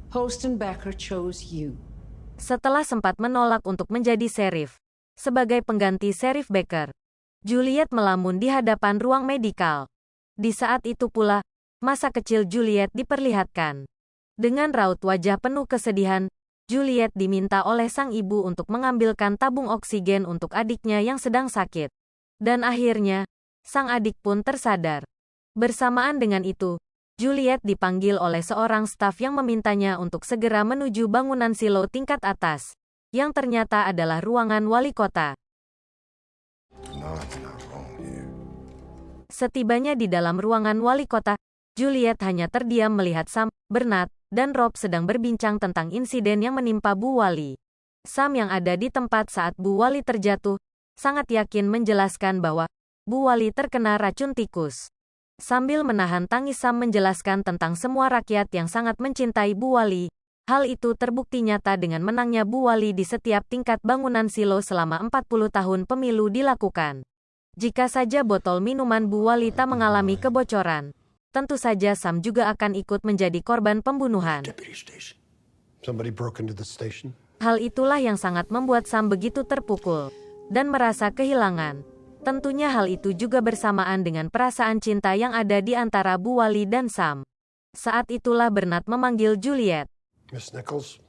Holston Becker chose you. Setelah sempat menolak untuk menjadi sheriff, sebagai pengganti Sheriff Becker, Juliet melamun di hadapan ruang medikal. Di saat itu pula, masa kecil Juliet diperlihatkan. Dengan raut wajah penuh kesedihan, Juliet diminta oleh sang ibu untuk mengambilkan tabung oksigen untuk adiknya yang sedang sakit. Dan akhirnya, sang adik pun tersadar. Bersamaan dengan itu, Juliet dipanggil oleh seorang staf yang memintanya untuk segera menuju bangunan silo tingkat atas, yang ternyata adalah ruangan wali kota. Setibanya di dalam ruangan wali kota, Juliet hanya terdiam melihat Sam, Bernard, dan Rob sedang berbincang tentang insiden yang menimpa Bu Wali. Sam yang ada di tempat saat Bu Wali terjatuh, sangat yakin menjelaskan bahwa Bu Wali terkena racun tikus. Sambil menahan tangis Sam menjelaskan tentang semua rakyat yang sangat mencintai Bu Wali. Hal itu terbukti nyata dengan menangnya Bu Wali di setiap tingkat bangunan silo selama 40 tahun pemilu dilakukan. Jika saja botol minuman Bu Wali tak mengalami kebocoran, tentu saja Sam juga akan ikut menjadi korban pembunuhan. Hal itulah yang sangat membuat Sam begitu terpukul dan merasa kehilangan. Tentunya hal itu juga bersamaan dengan perasaan cinta yang ada di antara Bu Wali dan Sam. Saat itulah Bernard memanggil Juliet. Miss Nichols.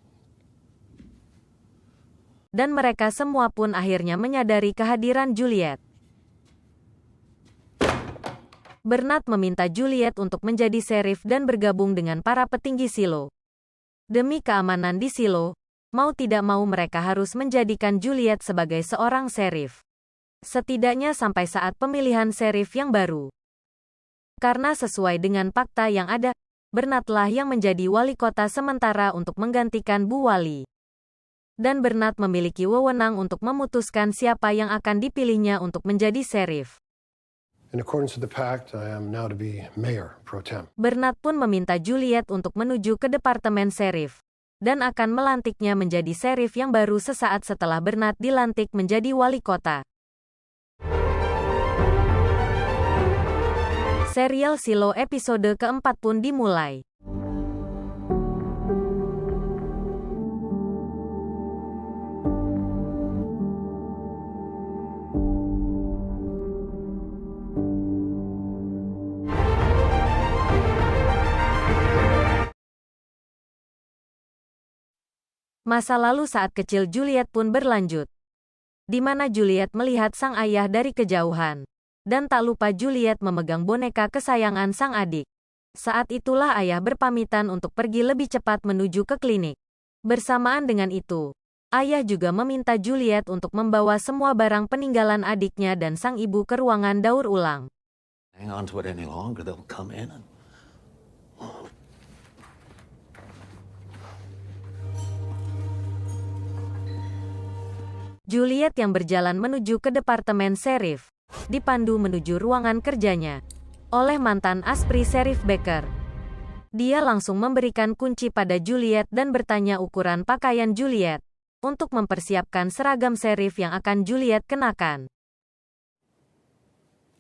Dan mereka semua pun akhirnya menyadari kehadiran Juliet. Bernard meminta Juliet untuk menjadi sheriff dan bergabung dengan para petinggi silo. Demi keamanan di silo, mau tidak mau mereka harus menjadikan Juliet sebagai seorang sheriff. Setidaknya sampai saat pemilihan sheriff yang baru. Karena sesuai dengan fakta yang ada, Bernardlah yang menjadi wali kota sementara untuk menggantikan Bu Wali. Dan Bernard memiliki wewenang untuk memutuskan siapa yang akan dipilihnya untuk menjadi sheriff. In accordance with the pact, I am now to be mayor pro tem. Bernard pun meminta Juliet untuk menuju ke departemen sheriff dan akan melantiknya menjadi sheriff yang baru sesaat setelah Bernard dilantik menjadi wali kota. Serial Silo episode keempat pun dimulai. Masa lalu saat kecil Juliet pun berlanjut, di mana Juliet melihat sang ayah dari kejauhan. Dan tak lupa Juliet memegang boneka kesayangan sang adik. Saat itulah ayah berpamitan untuk pergi lebih cepat menuju ke klinik. Bersamaan dengan itu, ayah juga meminta Juliet untuk membawa semua barang peninggalan adiknya dan sang ibu ke ruangan daur ulang. Hang on to it any longer, they'll come in and... Juliet yang berjalan menuju ke departemen sheriff, dipandu menuju ruangan kerjanya oleh mantan aspri Sheriff Becker. Dia langsung memberikan kunci pada Juliet dan bertanya ukuran pakaian Juliet untuk mempersiapkan seragam sheriff yang akan Juliet kenakan.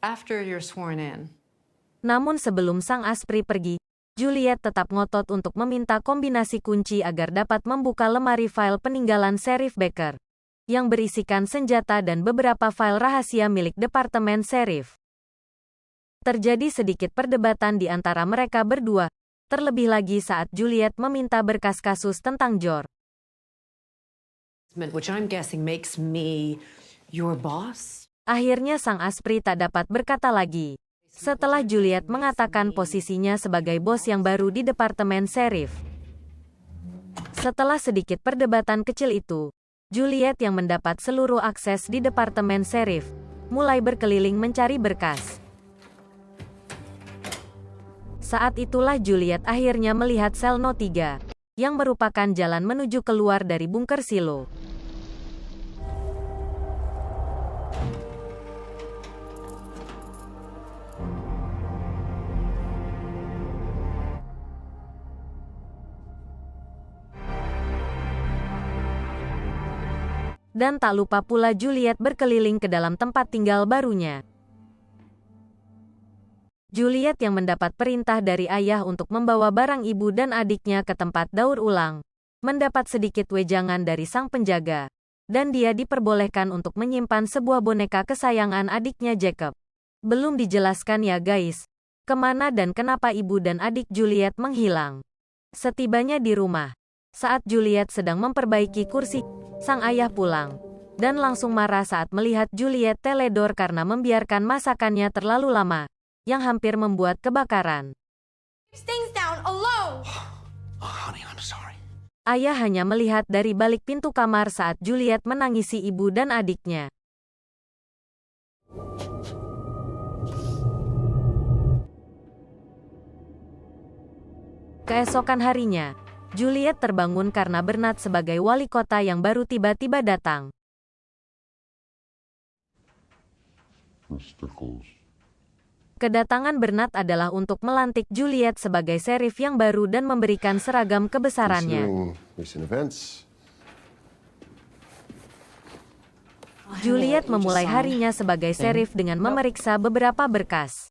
After you're sworn in. Namun sebelum sang aspri pergi, Juliet tetap ngotot untuk meminta kombinasi kunci agar dapat membuka lemari file peninggalan Sheriff Becker yang berisikan senjata dan beberapa file rahasia milik departemen sheriff. Terjadi sedikit perdebatan di antara mereka berdua, terlebih lagi saat Juliet meminta berkas kasus tentang Jor. Which I'm guessing makes me your boss? Akhirnya sang aspri tak dapat berkata lagi. Setelah Juliet mengatakan posisinya sebagai bos yang baru di departemen sheriff. Setelah sedikit perdebatan kecil itu, Juliet yang mendapat seluruh akses di departemen sheriff, mulai berkeliling mencari berkas. Saat itulah Juliet akhirnya melihat sel No 3, yang merupakan jalan menuju keluar dari bunker silo. Dan tak lupa pula Juliet berkeliling ke dalam tempat tinggal barunya. Juliet yang mendapat perintah dari ayah untuk membawa barang ibu dan adiknya ke tempat daur ulang, mendapat sedikit wejangan dari sang penjaga, dan dia diperbolehkan untuk menyimpan sebuah boneka kesayangan adiknya Jacob. Belum dijelaskan ya guys, kemana dan kenapa ibu dan adik Juliet menghilang. Setibanya di rumah, saat Juliet sedang memperbaiki kursi, sang ayah pulang, dan langsung marah saat melihat Juliet teledor karena membiarkan masakannya terlalu lama, yang hampir membuat kebakaran. Things down alone. Oh, honey, I'm sorry. Ayah hanya melihat dari balik pintu kamar saat Juliet menangisi ibu dan adiknya. Keesokan harinya, Juliet terbangun karena Bernard sebagai wali kota yang baru tiba-tiba datang. Kedatangan Bernard adalah untuk melantik Juliet sebagai sheriff yang baru dan memberikan seragam kebesarannya. Considering recent events, Juliet memulai harinya sebagai sheriff dengan memeriksa beberapa berkas.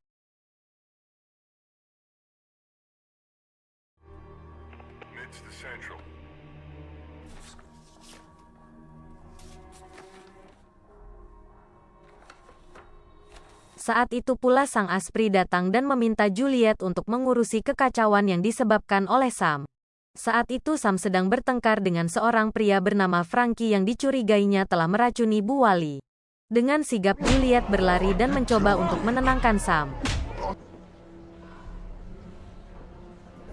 Saat itu pula sang Aspri datang dan meminta Juliet untuk mengurusi kekacauan yang disebabkan oleh Sam. Saat itu Sam sedang bertengkar dengan seorang pria bernama Frankie yang dicurigainya telah meracuni Bu Wali. Dengan sigap Juliet berlari dan mencoba untuk menenangkan Sam.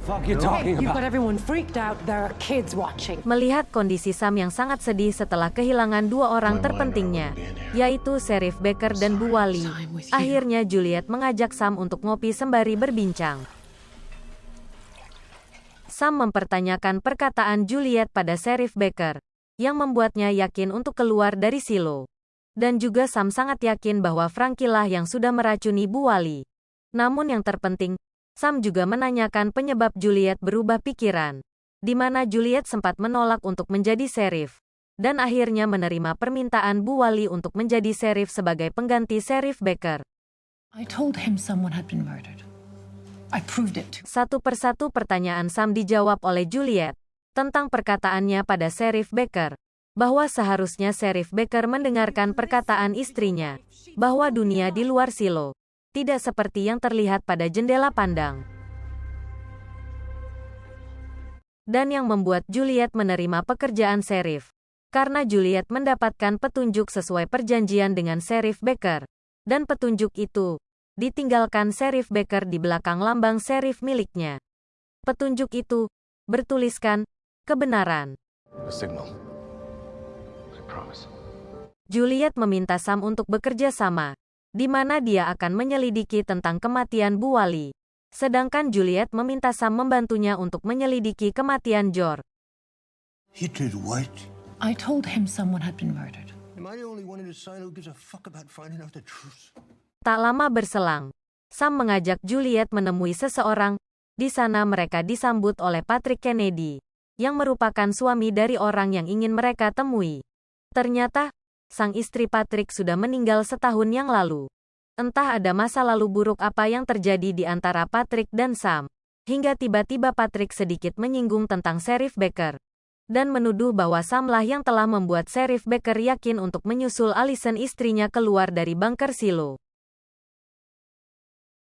Fuck you talking You've about? got everyone freaked out. There are kids watching. Melihat kondisi Sam yang sangat sedih setelah kehilangan dua orang terpentingnya, yaitu Sheriff Baker dan Bu Wali, akhirnya Juliet mengajak Sam untuk ngopi sembari berbincang. Sam mempertanyakan perkataan Juliet pada Sheriff Baker, yang membuatnya yakin untuk keluar dari silo. Dan juga Sam sangat yakin bahwa Frankie lah yang sudah meracuni Bu Wali. Namun yang terpenting, Sam juga menanyakan penyebab Juliet berubah pikiran, di mana Juliet sempat menolak untuk menjadi sheriff, dan akhirnya menerima permintaan Bu Wali untuk menjadi sheriff sebagai pengganti Sheriff Baker. I told him someone had been murdered. I proved it to Satu persatu pertanyaan Sam dijawab oleh Juliet, tentang perkataannya pada Sheriff Baker, bahwa seharusnya Sheriff Baker mendengarkan perkataan istrinya, bahwa dunia di luar silo tidak seperti yang terlihat pada jendela pandang. Dan yang membuat Juliet menerima pekerjaan sheriff, karena Juliet mendapatkan petunjuk sesuai perjanjian dengan Sheriff Baker, dan petunjuk itu ditinggalkan Sheriff Baker di belakang lambang sheriff miliknya. Petunjuk itu bertuliskan kebenaran. A signal. I promise. Juliet meminta Sam untuk bekerja sama, di mana dia akan menyelidiki tentang kematian Bu Wali. Sedangkan Juliet meminta Sam membantunya untuk menyelidiki kematian Jor. He did what? I told him someone had been murdered. Am I the only one in the silo who gives a fuck about finding out the truth? Tak lama berselang, Sam mengajak Juliet menemui seseorang. Di sana mereka disambut oleh Patrick Kennedy, yang merupakan suami dari orang yang ingin mereka temui. Ternyata, sang istri Patrick sudah meninggal setahun yang lalu. Entah ada masa lalu buruk apa yang terjadi di antara Patrick dan Sam, hingga tiba-tiba Patrick sedikit menyinggung tentang Sheriff Baker, dan menuduh bahwa Sam lah yang telah membuat Sheriff Baker yakin untuk menyusul Allison istrinya keluar dari bunker silo.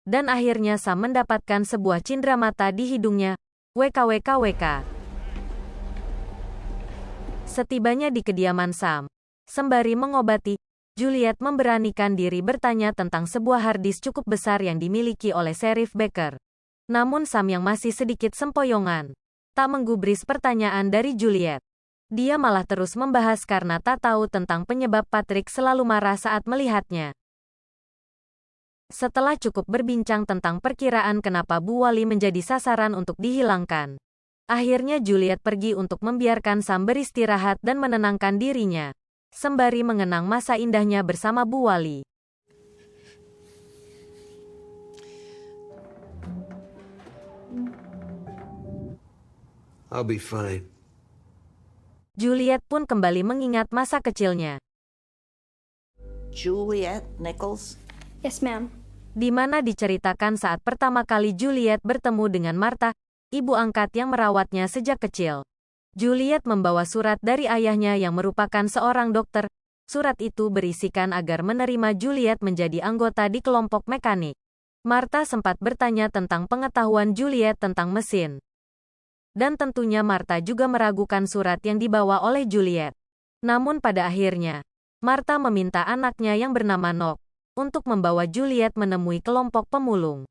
Dan akhirnya Sam mendapatkan sebuah cindera mata di hidungnya. WKWKWK. Setibanya di kediaman Sam, sembari mengobati, Juliet memberanikan diri bertanya tentang sebuah harddisk cukup besar yang dimiliki oleh Sheriff Baker. Namun Sam yang masih sedikit sempoyongan, tak menggubris pertanyaan dari Juliet. Dia malah terus membahas karena tak tahu tentang penyebab Patrick selalu marah saat melihatnya. Setelah cukup berbincang tentang perkiraan kenapa Bu Wali menjadi sasaran untuk dihilangkan, akhirnya Juliet pergi untuk membiarkan Sam beristirahat dan menenangkan dirinya, sembari mengenang masa indahnya bersama Bu Wali. I'll be fine. Juliet pun kembali mengingat masa kecilnya. Juliet Nichols? Yes, ma'am. di mana diceritakan saat pertama kali Juliet bertemu dengan Martha, ibu angkat yang merawatnya sejak kecil. Juliet membawa surat dari ayahnya yang merupakan seorang dokter. Surat itu berisikan agar menerima Juliet menjadi anggota di kelompok mekanik. Martha sempat bertanya tentang pengetahuan Juliet tentang mesin. Dan tentunya Martha juga meragukan surat yang dibawa oleh Juliet. Namun pada akhirnya, Martha meminta anaknya yang bernama Nock untuk membawa Juliet menemui kelompok pemulung.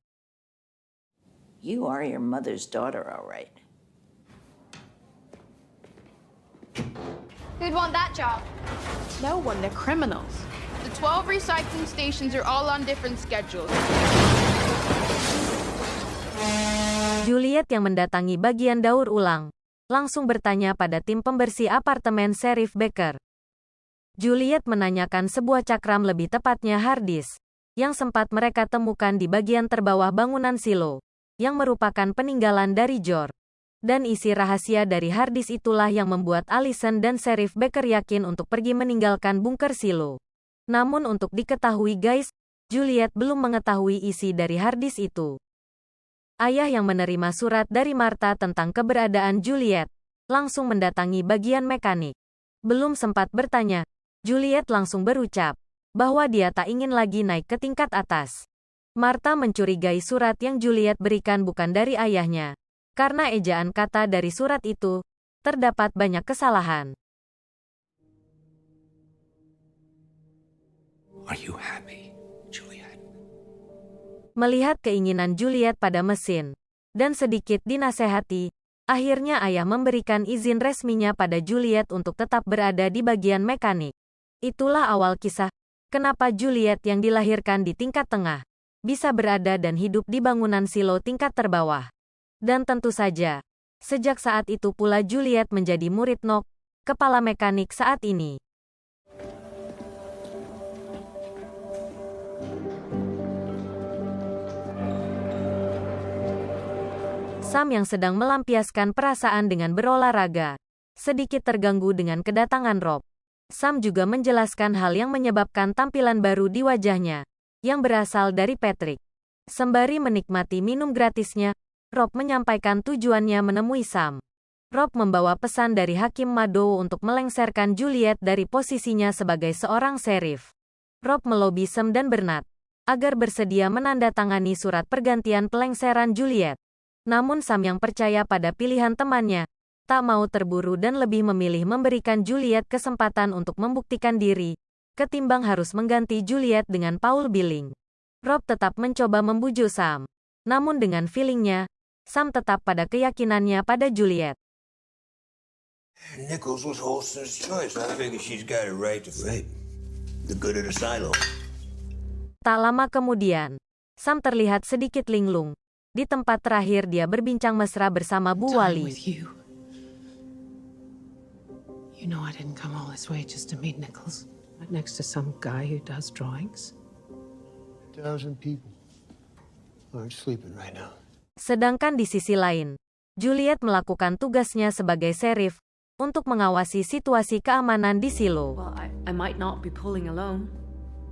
You are your mother's daughter, all right. Who'd want that job? No one, they're criminals. The 12 recycling stations are all on different schedules. Juliet yang mendatangi bagian daur ulang, langsung bertanya pada tim pembersih apartemen Sheriff Baker. Juliet menanyakan sebuah cakram, lebih tepatnya hard disk, yang sempat mereka temukan di bagian terbawah bangunan silo, yang merupakan peninggalan dari George. Dan isi rahasia dari hard disk itulah yang membuat Allison dan Sheriff Baker yakin untuk pergi meninggalkan bunker silo. Namun untuk diketahui guys, Juliet belum mengetahui isi dari hard disk itu. Ayah yang menerima surat dari Martha tentang keberadaan Juliet, langsung mendatangi bagian mekanik. Belum sempat bertanya, Juliet langsung berucap bahwa dia tak ingin lagi naik ke tingkat atas. Martha mencurigai surat yang Juliet berikan bukan dari ayahnya. Karena ejaan kata dari surat itu, terdapat banyak kesalahan. Are you happy, Juliet? Melihat keinginan Juliet pada mesin, dan sedikit dinasehati, akhirnya ayah memberikan izin resminya pada Juliet untuk tetap berada di bagian mekanik. Itulah awal kisah, kenapa Juliet yang dilahirkan di tingkat tengah, bisa berada dan hidup di bangunan silo tingkat terbawah. Dan tentu saja, sejak saat itu pula Juliet menjadi murid Nock, kepala mekanik saat ini. Sam yang sedang melampiaskan perasaan dengan berolahraga, sedikit terganggu dengan kedatangan Rob. Sam juga menjelaskan hal yang menyebabkan tampilan baru di wajahnya, yang berasal dari Patrick. Sembari menikmati minum gratisnya, Rob menyampaikan tujuannya menemui Sam. Rob membawa pesan dari Hakim Madowo untuk melengsarkan Juliet dari posisinya sebagai seorang sheriff. Rob melobi Sam dan Bernard agar bersedia menandatangani surat pergantian pelengseran Juliet. Namun Sam yang percaya pada pilihan temannya, tak mau terburu dan lebih memilih memberikan Juliet kesempatan untuk membuktikan diri, ketimbang harus mengganti Juliet dengan Paul Billing. Rob tetap mencoba membujuk Sam. Namun dengan feelingnya, Sam tetap pada keyakinannya pada Juliet. Nichols was Holston's choice. I figure she's got a right to fight. The good of the silo. Tak lama kemudian, Sam terlihat sedikit linglung. Di tempat terakhir dia berbincang mesra bersama Bu Wali. You know I didn't come all this way just to meet Nichols. Not next to some guy who does drawings. 1,000 people aren't sleeping right now. Sedangkan di sisi lain, Juliet melakukan tugasnya sebagai sheriff untuk mengawasi situasi keamanan di silo. Well, I might not be pulling alone.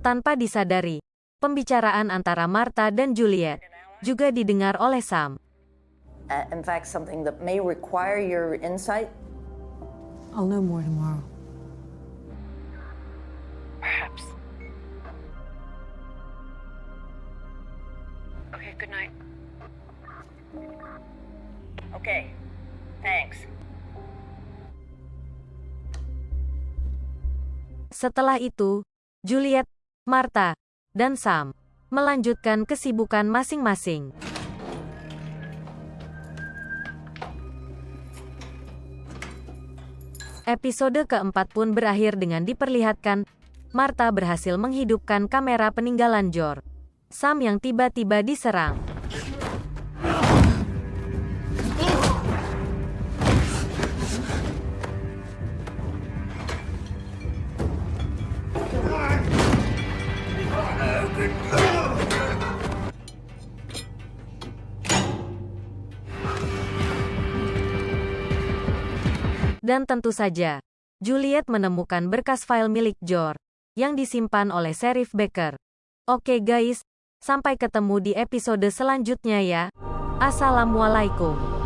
Tanpa disadari, pembicaraan antara Martha dan Juliet juga didengar oleh Sam. In fact, something that may require your insight. I'll know more tomorrow. Perhaps. Okay, good night. Okay, thanks. Setelah itu, Juliet, Martha, dan Sam melanjutkan kesibukan masing-masing. Episode keempat pun berakhir dengan diperlihatkan Martha berhasil menghidupkan kamera peninggalan George. Sam yang tiba-tiba diserang. Dan tentu saja, Juliet menemukan berkas file milik George yang disimpan oleh Sheriff Baker. Oke guys, Sampai ketemu di episode selanjutnya ya. Assalamualaikum.